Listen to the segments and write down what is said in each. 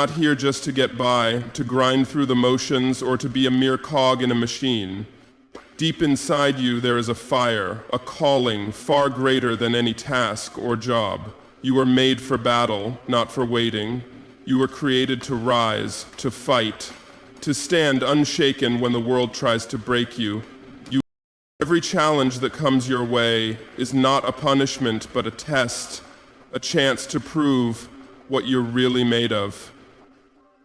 not here just to get by, to grind through the motions, or to be a mere cog in a machine. Deep inside you there is a fire, a calling far greater than any task or job. You were made for battle, not for waiting. You were created to rise, to fight, to stand unshaken when the world tries to break you. Every challenge that comes your way is not a punishment but a test, a chance to prove what you're really made of.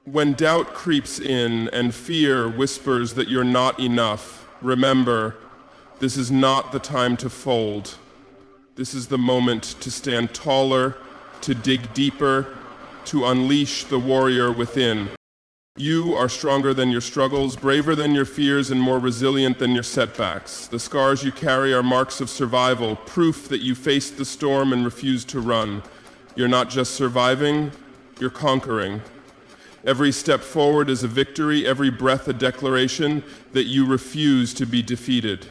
When doubt creeps in and fear whispers that you're not enough, remember, this is not the time to fold. This is the moment to stand taller, to dig deeper, to unleash the warrior within. You are stronger than your struggles, braver than your fears, and more resilient than your setbacks. The scars you carry are marks of survival, proof that you faced the storm and refused to run. You're not just surviving, you're conquering. Every step forward is a victory, every breath a declaration that you refuse to be defeated.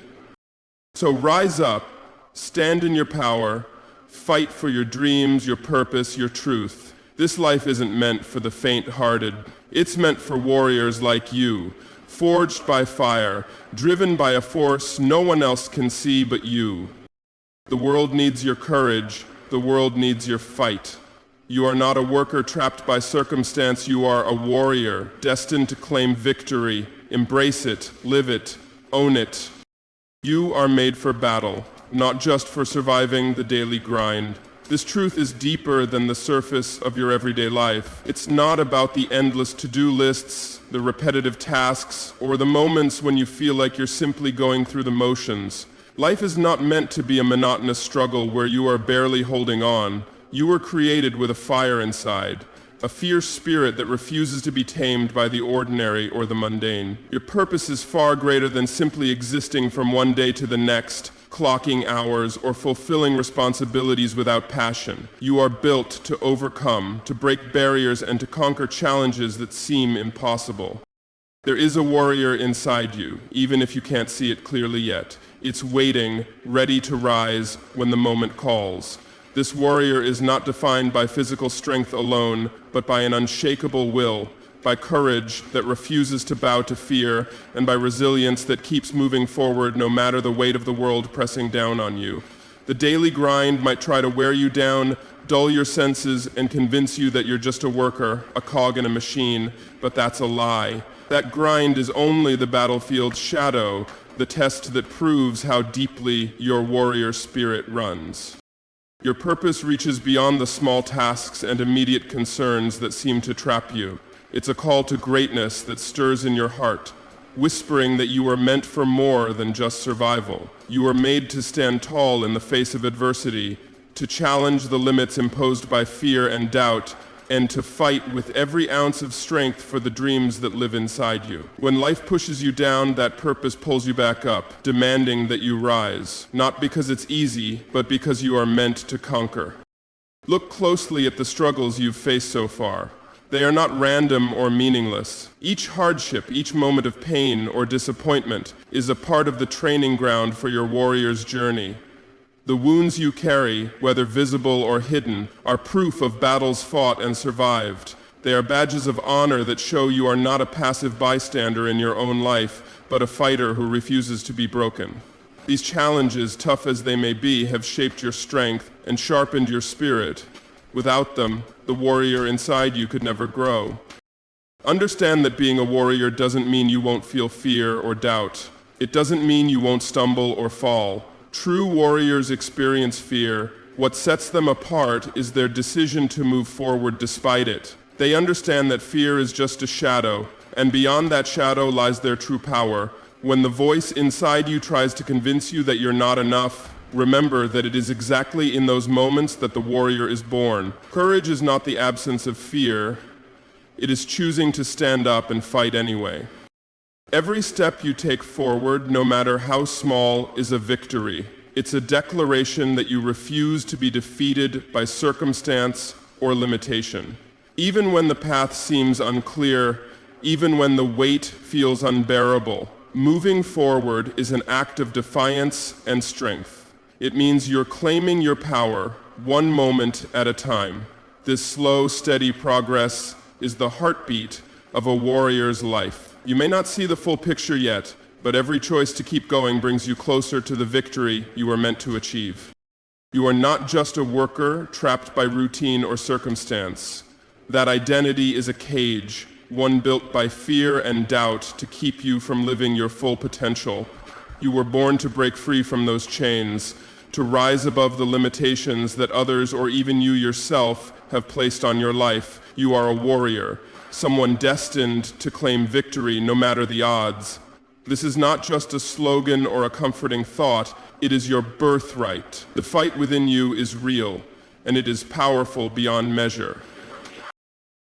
So rise up, stand in your power, fight for your dreams, your purpose, your truth. This life isn't meant for the faint-hearted. It's meant for warriors like you, forged by fire, driven by a force no one else can see but you. The world needs your courage. The world needs your fight. You are not a worker trapped by circumstance. You are a warrior, destined to claim victory. Embrace it, live it, own it. You are made for battle, not just for surviving the daily grind. This truth is deeper than the surface of your everyday life. It's not about the endless to-do lists, the repetitive tasks, or the moments when you feel like you're simply going through the motions. Life is not meant to be a monotonous struggle where you are barely holding on. You were created with a fire inside, a fierce spirit that refuses to be tamed by the ordinary or the mundane. Your purpose is far greater than simply existing from one day to the next, clocking hours, or fulfilling responsibilities without passion. You are built to overcome, to break barriers, and to conquer challenges that seem impossible. There is a warrior inside you, even if you can't see it clearly yet. It's waiting, ready to rise when the moment calls. This warrior is not defined by physical strength alone, but by an unshakable will, by courage that refuses to bow to fear, and by resilience that keeps moving forward no matter the weight of the world pressing down on you. The daily grind might try to wear you down, dull your senses, and convince you that you're just a worker, a cog in a machine, but that's a lie. That grind is only the battlefield's shadow, the test that proves how deeply your warrior spirit runs. Your purpose reaches beyond the small tasks and immediate concerns that seem to trap you. It's a call to greatness that stirs in your heart, whispering that you are meant for more than just survival. You are made to stand tall in the face of adversity, to challenge the limits imposed by fear and doubt, and to fight with every ounce of strength for the dreams that live inside you. When life pushes you down, that purpose pulls you back up, demanding that you rise, not because it's easy, but because you are meant to conquer. Look closely at the struggles you've faced so far. They are not random or meaningless. Each hardship, each moment of pain or disappointment is a part of the training ground for your warrior's journey. The wounds you carry, whether visible or hidden, are proof of battles fought and survived. They are badges of honor that show you are not a passive bystander in your own life, but a fighter who refuses to be broken. These challenges, tough as they may be, have shaped your strength and sharpened your spirit. Without them, the warrior inside you could never grow. Understand that being a warrior doesn't mean you won't feel fear or doubt. It doesn't mean you won't stumble or fall. True warriors experience fear. What sets them apart is their decision to move forward despite it. They understand that fear is just a shadow, and beyond that shadow lies their true power. When the voice inside you tries to convince you that you're not enough, remember that it is exactly in those moments that the warrior is born. Courage is not the absence of fear. It is choosing to stand up and fight anyway. Every step you take forward, no matter how small, is a victory. It's a declaration that you refuse to be defeated by circumstance or limitation. Even when the path seems unclear, even when the weight feels unbearable, moving forward is an act of defiance and strength. It means you're claiming your power, one moment at a time. This slow, steady progress is the heartbeat of a warrior's life. You may not see the full picture yet, but every choice to keep going brings you closer to the victory you are meant to achieve. You are not just a worker trapped by routine or circumstance. That identity is a cage, one built by fear and doubt to keep you from living your full potential. You were born to break free from those chains, to rise above the limitations that others or even you yourself have placed on your life. You are a warrior, someone destined to claim victory no matter the odds. This is not just a slogan or a comforting thought, it is your birthright. The fight within you is real, and it is powerful beyond measure.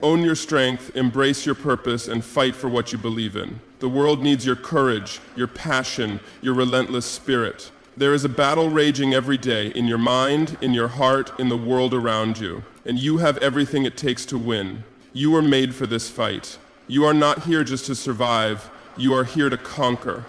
Own your strength, embrace your purpose, and fight for what you believe in. The world needs your courage, your passion, your relentless spirit. There is a battle raging every day in your mind, in your heart, in the world around you, and you have everything it takes to win. You were made for this fight. You are not here just to survive, you are here to conquer.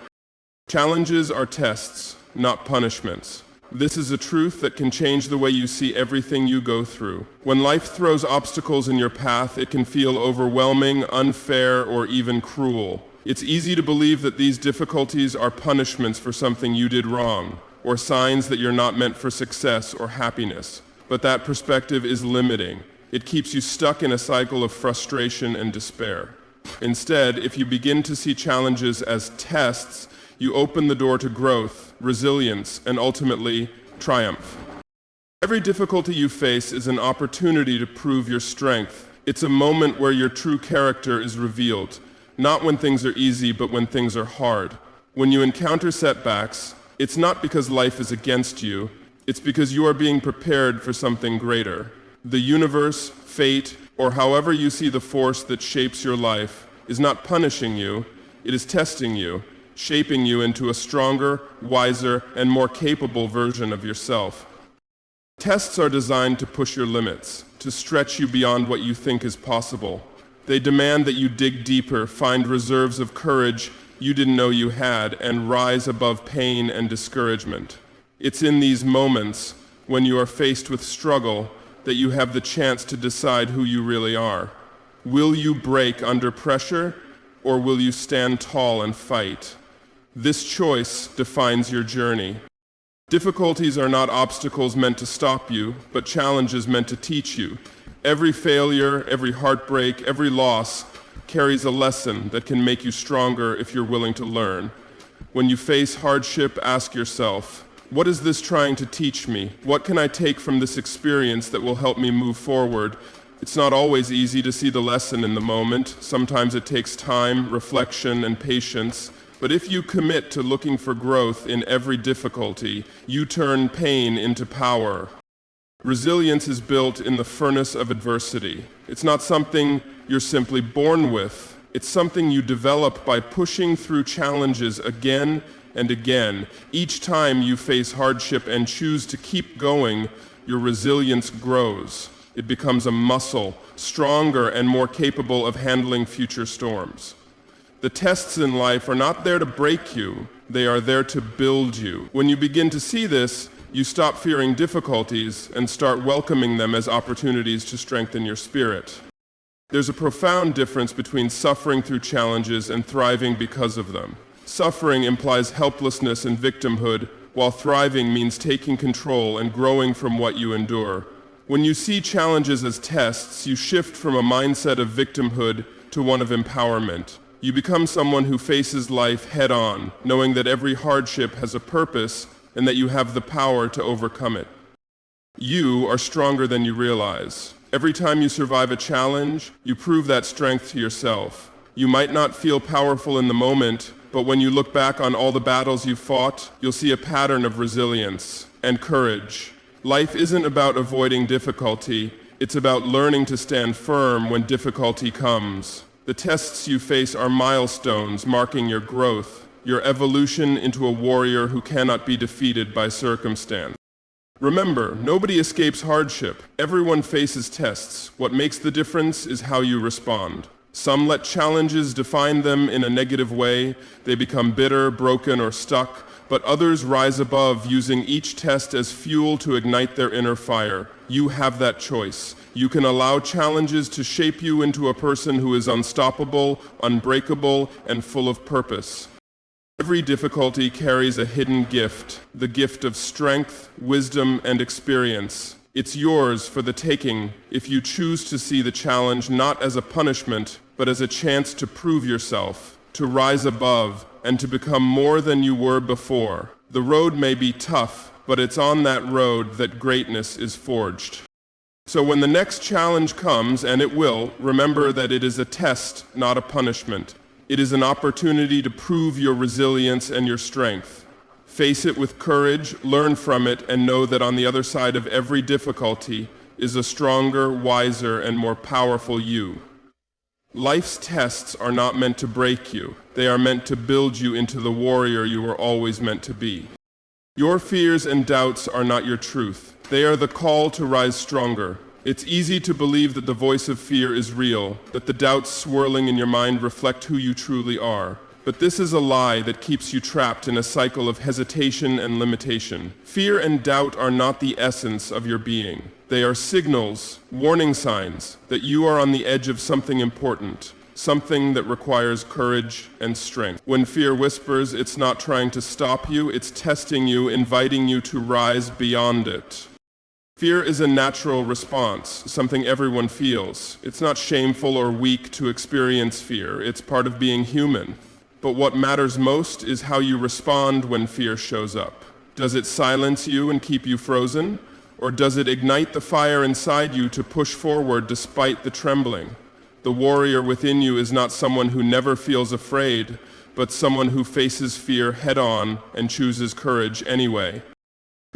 Challenges are tests, not punishments. This is a truth that can change the way you see everything you go through. When life throws obstacles in your path, it can feel overwhelming, unfair, or even cruel. It's easy to believe that these difficulties are punishments for something you did wrong, or signs that you're not meant for success or happiness. But that perspective is limiting. It keeps you stuck in a cycle of frustration and despair. Instead, if you begin to see challenges as tests, you open the door to growth, resilience, and ultimately, triumph. Every difficulty you face is an opportunity to prove your strength. It's a moment where your true character is revealed, not when things are easy, but when things are hard. When you encounter setbacks, it's not because life is against you, it's because you are being prepared for something greater. The universe, fate, or however you see the force that shapes your life is not punishing you, it is testing you, shaping you into a stronger, wiser, and more capable version of yourself. Tests are designed to push your limits, to stretch you beyond what you think is possible. They demand that you dig deeper, find reserves of courage you didn't know you had, and rise above pain and discouragement. It's in these moments, when you are faced with struggle, that you have the chance to decide who you really are. Will you break under pressure, or will you stand tall and fight? This choice defines your journey. Difficulties are not obstacles meant to stop you, but challenges meant to teach you. Every failure, every heartbreak, every loss carries a lesson that can make you stronger if you're willing to learn. When you face hardship, ask yourself, what is this trying to teach me? What can I take from this experience that will help me move forward? It's not always easy to see the lesson in the moment. Sometimes it takes time, reflection, and patience. But if you commit to looking for growth in every difficulty, you turn pain into power. Resilience is built in the furnace of adversity. It's not something you're simply born with. It's something you develop by pushing through challenges again and again. Each time you face hardship and choose to keep going, your resilience grows. It becomes a muscle, stronger and more capable of handling future storms. The tests in life are not there to break you, they are there to build you. When you begin to see this, you stop fearing difficulties and start welcoming them as opportunities to strengthen your spirit. There's a profound difference between suffering through challenges and thriving because of them. Suffering implies helplessness and victimhood, while thriving means taking control and growing from what you endure. When you see challenges as tests, you shift from a mindset of victimhood to one of empowerment. You become someone who faces life head-on, knowing that every hardship has a purpose and that you have the power to overcome it. You are stronger than you realize. Every time you survive a challenge, you prove that strength to yourself. You might not feel powerful in the moment, but when you look back on all the battles you fought, you'll see a pattern of resilience and courage. Life isn't about avoiding difficulty, it's about learning to stand firm when difficulty comes. The tests you face are milestones marking your growth, your evolution into a warrior who cannot be defeated by circumstance. Remember, nobody escapes hardship. Everyone faces tests. What makes the difference is how you respond. Some let challenges define them in a negative way. They become bitter, broken, or stuck. But but others rise above, using each test as fuel to ignite their inner fire. You have that choice. You can allow challenges to shape you into a person who is unstoppable, unbreakable, and full of purpose. Every difficulty carries a hidden gift, the gift of strength, wisdom, and experience. It's yours for the taking if you choose to see the challenge not as a punishment, but as a chance to prove yourself, to rise above, and to become more than you were before. The road may be tough, but it's on that road that greatness is forged. So when the next challenge comes, and it will, remember that it is a test, not a punishment. It is an opportunity to prove your resilience and your strength. Face it with courage, learn from it, and know that on the other side of every difficulty is a stronger, wiser, and more powerful you. Life's tests are not meant to break you. They are meant to build you into the warrior you were always meant to be. Your fears and doubts are not your truth. They are the call to rise stronger. It's easy to believe that the voice of fear is real, that the doubts swirling in your mind reflect who you truly are. But this is a lie that keeps you trapped in a cycle of hesitation and limitation. Fear and doubt are not the essence of your being. They are signals, warning signs, that you are on the edge of something important, something that requires courage and strength. When fear whispers, it's not trying to stop you, it's testing you, inviting you to rise beyond it. Fear is a natural response, something everyone feels. It's not shameful or weak to experience fear. It's part of being human. But what matters most is how you respond when fear shows up. Does it silence you and keep you frozen? Or does it ignite the fire inside you to push forward despite the trembling? The warrior within you is not someone who never feels afraid, but someone who faces fear head-on and chooses courage anyway.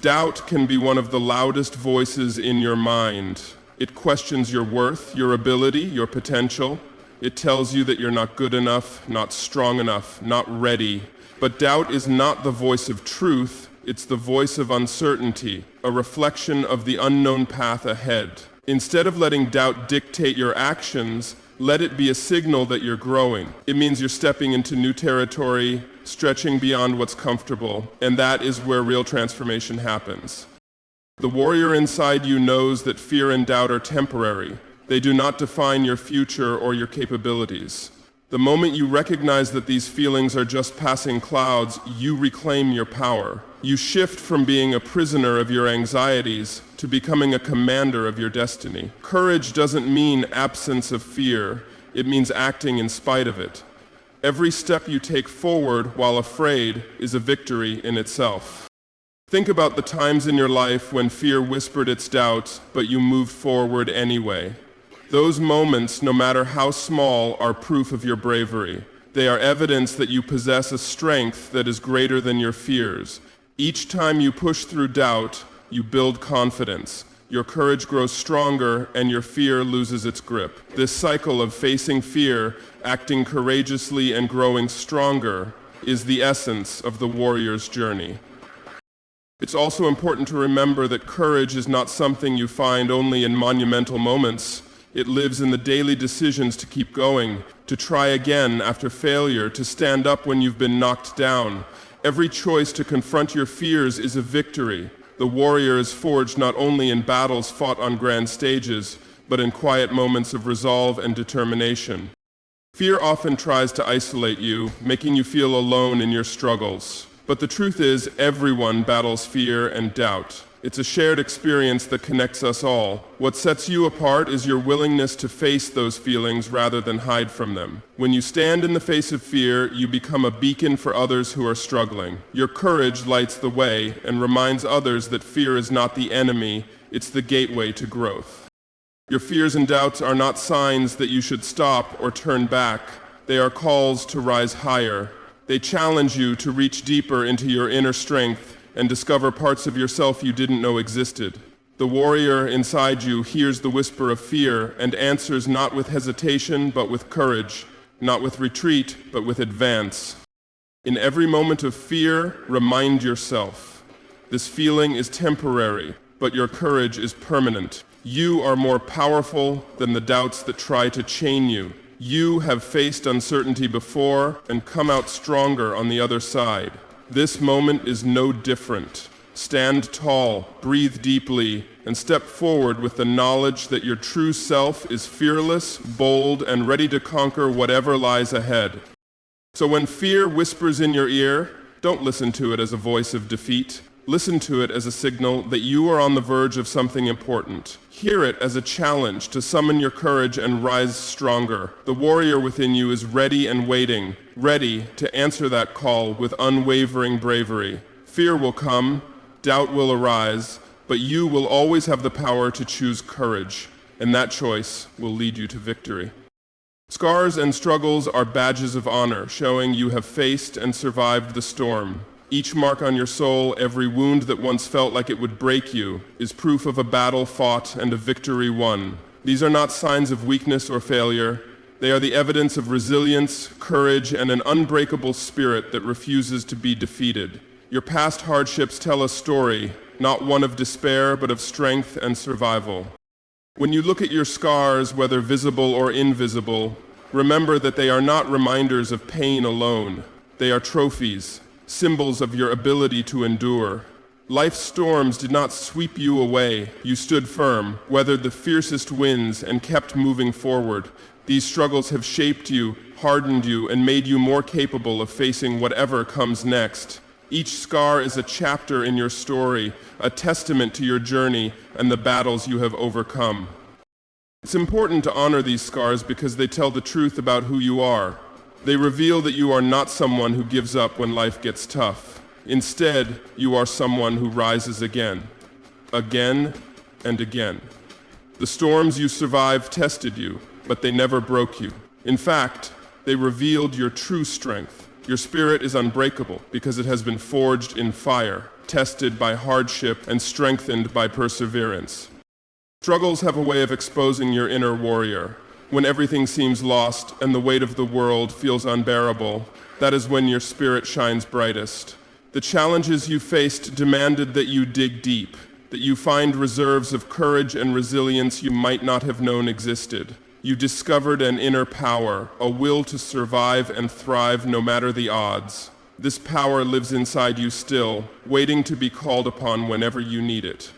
Doubt can be one of the loudest voices in your mind. It questions your worth, your ability, your potential. It tells you that you're not good enough, not strong enough, not ready. But doubt is not the voice of truth, it's the voice of uncertainty, a reflection of the unknown path ahead. Instead of letting doubt dictate your actions, let it be a signal that you're growing. It means you're stepping into new territory, stretching beyond what's comfortable, and that is where real transformation happens. The warrior inside you knows that fear and doubt are temporary. They do not define your future or your capabilities. The moment you recognize that these feelings are just passing clouds, you reclaim your power. You shift from being a prisoner of your anxieties to becoming a commander of your destiny. Courage doesn't mean absence of fear. It means acting in spite of it. Every step you take forward while afraid is a victory in itself. Think about the times in your life when fear whispered its doubts, but you moved forward anyway. Those moments, no matter how small, are proof of your bravery. They are evidence that you possess a strength that is greater than your fears. Each time you push through doubt, you build confidence. Your courage grows stronger and your fear loses its grip. This cycle of facing fear, acting courageously, and growing stronger is the essence of the warrior's journey. It's also important to remember that courage is not something you find only in monumental moments. It lives in the daily decisions to keep going, to try again after failure, to stand up when you've been knocked down. Every choice to confront your fears is a victory. The warrior is forged not only in battles fought on grand stages, but in quiet moments of resolve and determination. Fear often tries to isolate you, making you feel alone in your struggles. But the truth is, everyone battles fear and doubt. It's a shared experience that connects us all. What sets you apart is your willingness to face those feelings rather than hide from them. When you stand in the face of fear, you become a beacon for others who are struggling. Your courage lights the way and reminds others that fear is not the enemy, it's the gateway to growth. Your fears and doubts are not signs that you should stop or turn back. They are calls to rise higher. They challenge you to reach deeper into your inner strength and discover parts of yourself you didn't know existed. The warrior inside you hears the whisper of fear and answers not with hesitation but with courage, not with retreat but with advance. In every moment of fear, remind yourself, this feeling is temporary, but your courage is permanent. You are more powerful than the doubts that try to chain you. You have faced uncertainty before and come out stronger on the other side. This moment is no different. Stand tall, breathe deeply, and step forward with the knowledge that your true self is fearless, bold, and ready to conquer whatever lies ahead. So when fear whispers in your ear, don't listen to it as a voice of defeat. Listen to it as a signal that you are on the verge of something important. Hear it as a challenge to summon your courage and rise stronger. The warrior within you is ready and waiting, ready to answer that call with unwavering bravery. Fear will come, doubt will arise, but you will always have the power to choose courage, and that choice will lead you to victory. Scars and struggles are badges of honor, showing you have faced and survived the storm. Each mark on your soul, every wound that once felt like it would break you, is proof of a battle fought and a victory won. These are not signs of weakness or failure. They are the evidence of resilience, courage, and an unbreakable spirit that refuses to be defeated. Your past hardships tell a story, not one of despair, but of strength and survival. When you look at your scars, whether visible or invisible, remember that they are not reminders of pain alone. They are trophies, symbols of your ability to endure. Life's storms did not sweep you away. You stood firm, weathered the fiercest winds, and kept moving forward. These struggles have shaped you, hardened you, and made you more capable of facing whatever comes next. Each scar is a chapter in your story, a testament to your journey and the battles you have overcome. It's important to honor these scars because they tell the truth about who you are. They reveal that you are not someone who gives up when life gets tough. Instead, you are someone who rises again and again. The storms you survived tested you, but they never broke you. In fact, they revealed your true strength. Your spirit is unbreakable because it has been forged in fire, tested by hardship, and strengthened by perseverance. Struggles have a way of exposing your inner warrior. When everything seems lost and the weight of the world feels unbearable, that is when your spirit shines brightest. The challenges you faced demanded that you dig deep, that you find reserves of courage and resilience you might not have known existed. You discovered an inner power, a will to survive and thrive no matter the odds. This power lives inside you still, waiting to be called upon whenever you need it.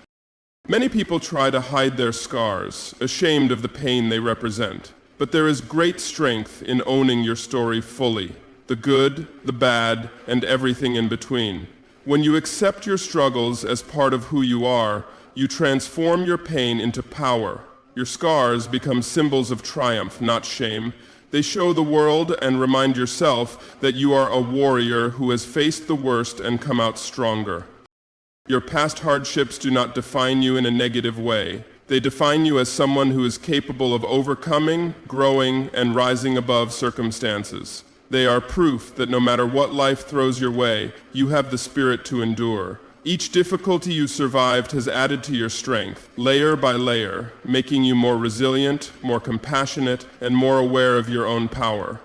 Many people try to hide their scars, ashamed of the pain they represent. But there is great strength in owning your story fully, the good, the bad, and everything in between. When you accept your struggles as part of who you are, you transform your pain into power. Your scars become symbols of triumph, not shame. They show the world and remind yourself that you are a warrior who has faced the worst and come out stronger. Your past hardships do not define you in a negative way. They define you as someone who is capable of overcoming, growing, and rising above circumstances. They are proof that no matter what life throws your way, you have the spirit to endure. Each difficulty you survived has added to your strength, layer by layer, making you more resilient, more compassionate, and more aware of your own power.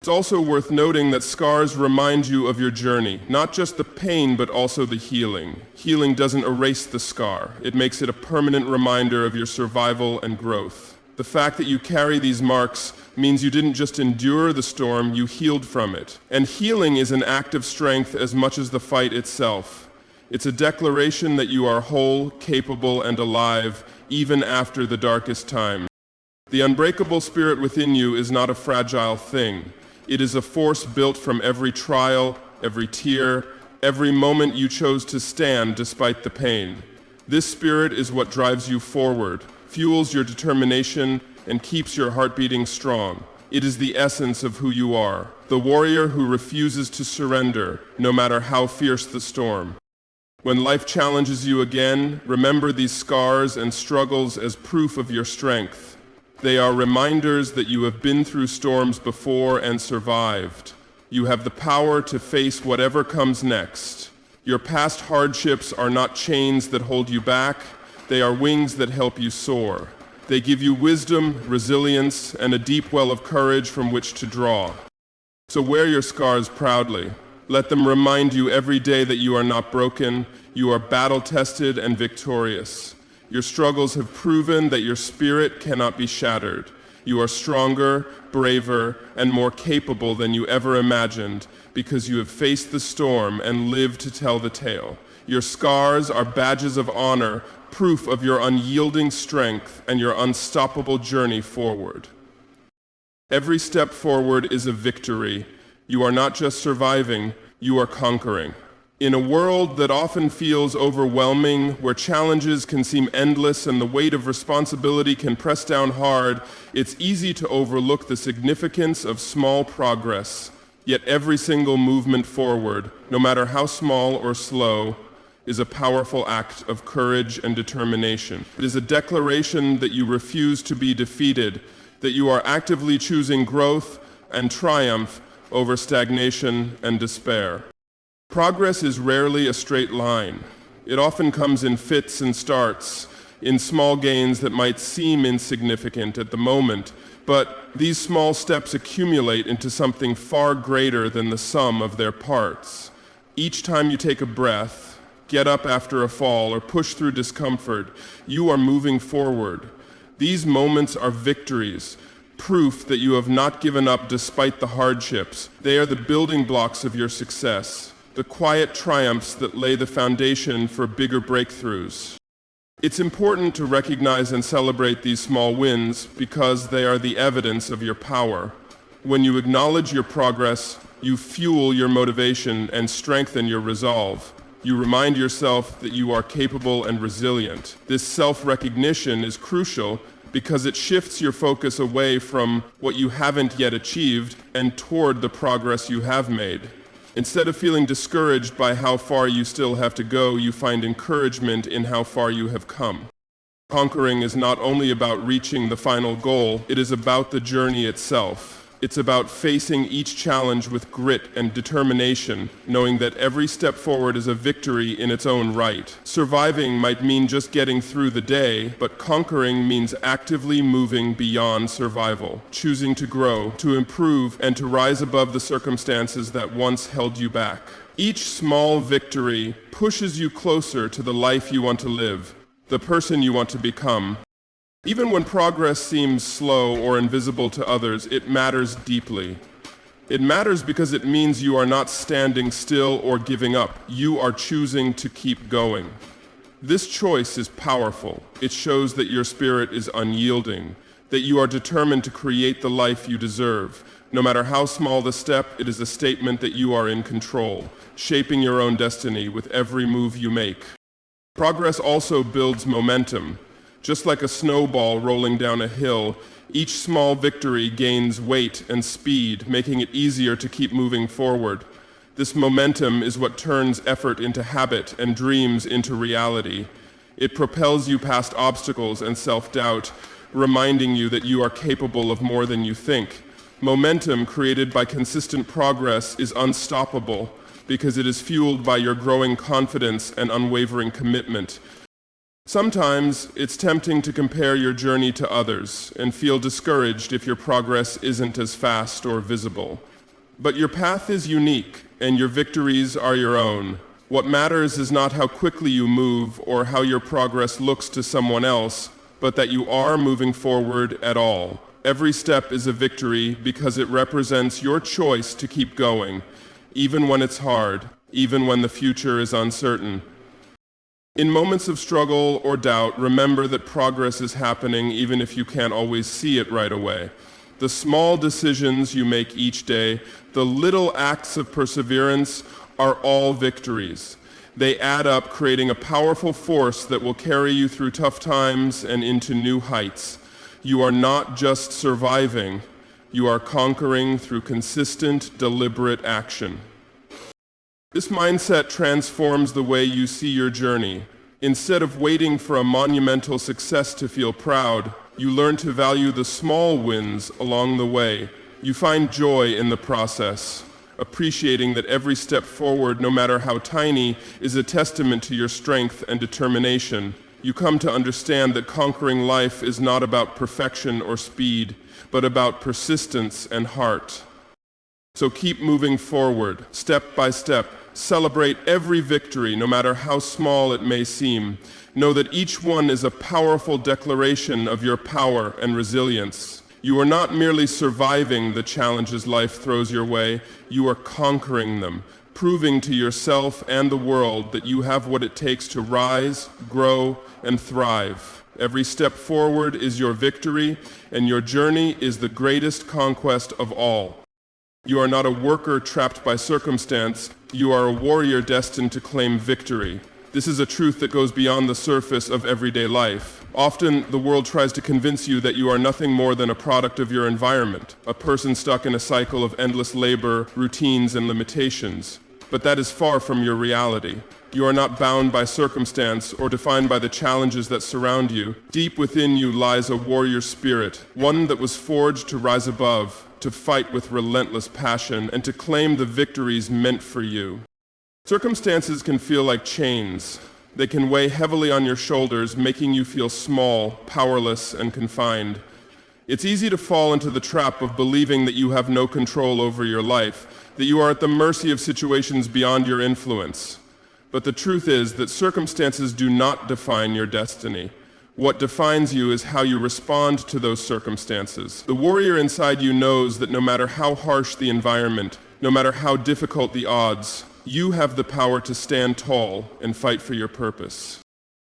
It's also worth noting that scars remind you of your journey, not just the pain, but also the healing. Healing doesn't erase the scar. It makes it a permanent reminder of your survival and growth. The fact that you carry these marks means you didn't just endure the storm, you healed from it. And healing is an act of strength as much as the fight itself. It's a declaration that you are whole, capable, and alive, even after the darkest time. The unbreakable spirit within you is not a fragile thing. It is a force built from every trial, every tear, every moment you chose to stand despite the pain. This spirit is what drives you forward, fuels your determination, and keeps your heart beating strong. It is the essence of who you are, the warrior who refuses to surrender, no matter how fierce the storm. When life challenges you again, remember these scars and struggles as proof of your strength. They are reminders that you have been through storms before and survived. You have the power to face whatever comes next. Your past hardships are not chains that hold you back. They are wings that help you soar. They give you wisdom, resilience, and a deep well of courage from which to draw. So wear your scars proudly. Let them remind you every day that you are not broken, you are battle-tested and victorious. Your struggles have proven that your spirit cannot be shattered. You are stronger, braver, and more capable than you ever imagined, because you have faced the storm and lived to tell the tale. Your scars are badges of honor, proof of your unyielding strength and your unstoppable journey forward. Every step forward is a victory. You are not just surviving, you are conquering. In a world that often feels overwhelming, where challenges can seem endless and the weight of responsibility can press down hard, it's easy to overlook the significance of small progress. Yet every single movement forward, no matter how small or slow, is a powerful act of courage and determination. It is a declaration that you refuse to be defeated, that you are actively choosing growth and triumph over stagnation and despair. Progress is rarely a straight line. It often comes in fits and starts, in small gains that might seem insignificant at the moment, but these small steps accumulate into something far greater than the sum of their parts. Each time you take a breath, get up after a fall, or push through discomfort, you are moving forward. These moments are victories, proof that you have not given up despite the hardships. They are the building blocks of your success, the quiet triumphs that lay the foundation for bigger breakthroughs. It's important to recognize and celebrate these small wins because they are the evidence of your power. When you acknowledge your progress, you fuel your motivation and strengthen your resolve. You remind yourself that you are capable and resilient. This self-recognition is crucial because it shifts your focus away from what you haven't yet achieved and toward the progress you have made. Instead of feeling discouraged by how far you still have to go, you find encouragement in how far you have come. Conquering is not only about reaching the final goal, it is about the journey itself. It's about facing each challenge with grit and determination, knowing that every step forward is a victory in its own right. Surviving might mean just getting through the day, but conquering means actively moving beyond survival, choosing to grow, to improve, and to rise above the circumstances that once held you back. Each small victory pushes you closer to the life you want to live, the person you want to become. Even when progress seems slow or invisible to others, it matters deeply. It matters because it means you are not standing still or giving up. You are choosing to keep going. This choice is powerful. It shows that your spirit is unyielding, that you are determined to create the life you deserve. No matter how small the step, it is a statement that you are in control, shaping your own destiny with every move you make. Progress also builds momentum. Just like a snowball rolling down a hill, each small victory gains weight and speed, making it easier to keep moving forward. This momentum is what turns effort into habit and dreams into reality. It propels you past obstacles and self-doubt, reminding you that you are capable of more than you think. Momentum created by consistent progress is unstoppable because it is fueled by your growing confidence and unwavering commitment. Sometimes it's tempting to compare your journey to others and feel discouraged if your progress isn't as fast or visible. But your path is unique and your victories are your own. What matters is not how quickly you move or how your progress looks to someone else, but that you are moving forward at all. Every step is a victory because it represents your choice to keep going, even when it's hard, even when the future is uncertain. In moments of struggle or doubt, remember that progress is happening even if you can't always see it right away. The small decisions you make each day, the little acts of perseverance, are all victories. They add up, creating a powerful force that will carry you through tough times and into new heights. You are not just surviving, you are conquering through consistent, deliberate action. This mindset transforms the way you see your journey. Instead of waiting for a monumental success to feel proud, you learn to value the small wins along the way. You find joy in the process, appreciating that every step forward, no matter how tiny, is a testament to your strength and determination. You come to understand that conquering life is not about perfection or speed, but about persistence and heart. So keep moving forward, step by step. Celebrate every victory, no matter how small it may seem. Know that each one is a powerful declaration of your power and resilience. You are not merely surviving the challenges life throws your way, you are conquering them, proving to yourself and the world that you have what it takes to rise, grow, and thrive. Every step forward is your victory, and your journey is the greatest conquest of all. You are not a worker trapped by circumstance, you are a warrior destined to claim victory. This is a truth that goes beyond the surface of everyday life. Often, the world tries to convince you that you are nothing more than a product of your environment, a person stuck in a cycle of endless labor, routines, and limitations. But that is far from your reality. You are not bound by circumstance or defined by the challenges that surround you. Deep within you lies a warrior spirit, one that was forged to rise above, to fight with relentless passion, and to claim the victories meant for you. Circumstances can feel like chains. They can weigh heavily on your shoulders, making you feel small, powerless, and confined. It's easy to fall into the trap of believing that you have no control over your life, that you are at the mercy of situations beyond your influence. But the truth is that circumstances do not define your destiny. What defines you is how you respond to those circumstances. The warrior inside you knows that no matter how harsh the environment, no matter how difficult the odds, you have the power to stand tall and fight for your purpose.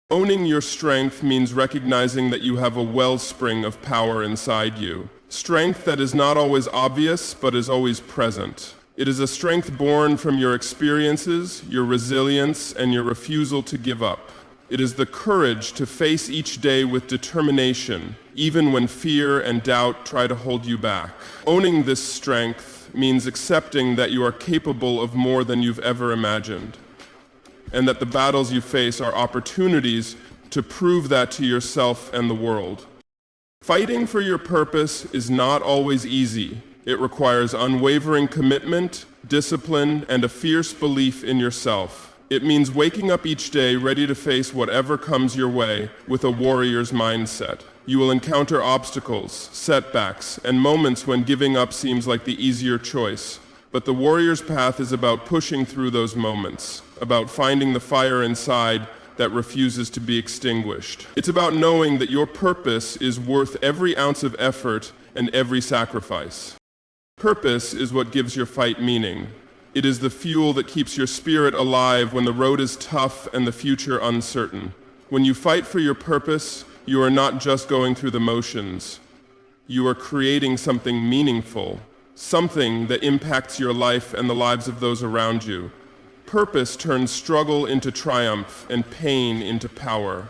Owning your strength means recognizing that you have a wellspring of power inside you. Strength that is not always obvious, but is always present. It is a strength born from your experiences, your resilience, and your refusal to give up. It is the courage to face each day with determination, even when fear and doubt try to hold you back. Owning this strength means accepting that you are capable of more than you've ever imagined, and that the battles you face are opportunities to prove that to yourself and the world. Fighting for your purpose is not always easy. It requires unwavering commitment, discipline, and a fierce belief in yourself. It means waking up each day ready to face whatever comes your way with a warrior's mindset. You will encounter obstacles, setbacks, and moments when giving up seems like the easier choice. But the warrior's path is about pushing through those moments, about finding the fire inside that refuses to be extinguished. It's about knowing that your purpose is worth every ounce of effort and every sacrifice. Purpose is what gives your fight meaning. It is the fuel that keeps your spirit alive when the road is tough and the future uncertain. When you fight for your purpose, you are not just going through the motions. You are creating something meaningful, something that impacts your life and the lives of those around you. Purpose turns struggle into triumph and pain into power.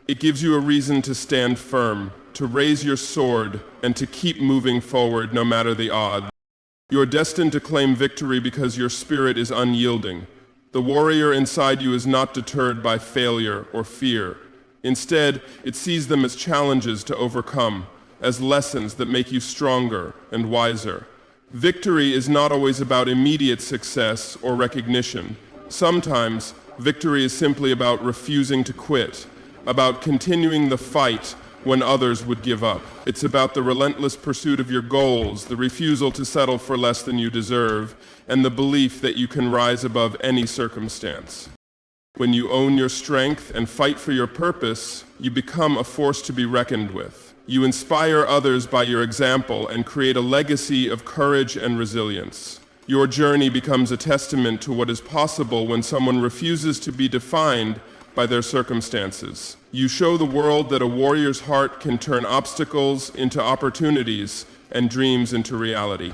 It gives you a reason to stand firm, to raise your sword, and to keep moving forward no matter the odds. You are destined to claim victory because your spirit is unyielding. The warrior inside you is not deterred by failure or fear. Instead, it sees them as challenges to overcome, as lessons that make you stronger and wiser. Victory is not always about immediate success or recognition. Sometimes, victory is simply about refusing to quit, about continuing the fight when others would give up. It's about the relentless pursuit of your goals, the refusal to settle for less than you deserve, and the belief that you can rise above any circumstance. When you own your strength and fight for your purpose, you become a force to be reckoned with. You inspire others by your example and create a legacy of courage and resilience. Your journey becomes a testament to what is possible when someone refuses to be defined by their circumstances. You show the world that a warrior's heart can turn obstacles into opportunities and dreams into reality.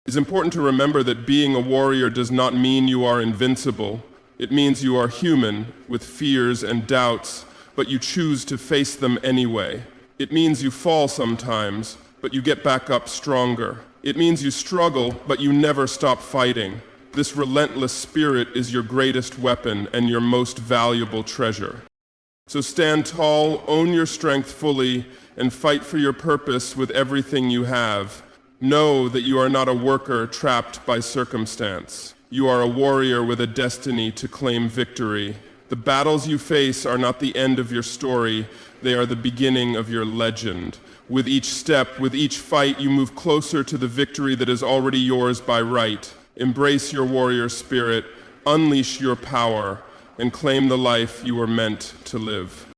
It's important to remember that being a warrior does not mean you are invincible. It means you are human with fears and doubts, but you choose to face them anyway. It means you fall sometimes, but you get back up stronger. It means you struggle, but you never stop fighting. This relentless spirit is your greatest weapon and your most valuable treasure. So stand tall, own your strength fully, and fight for your purpose with everything you have. Know that you are not a worker trapped by circumstance. You are a warrior with a destiny to claim victory. The battles you face are not the end of your story, they are the beginning of your legend. With each step, with each fight, you move closer to the victory that is already yours by right. Embrace your warrior spirit, unleash your power, and claim the life you were meant to live.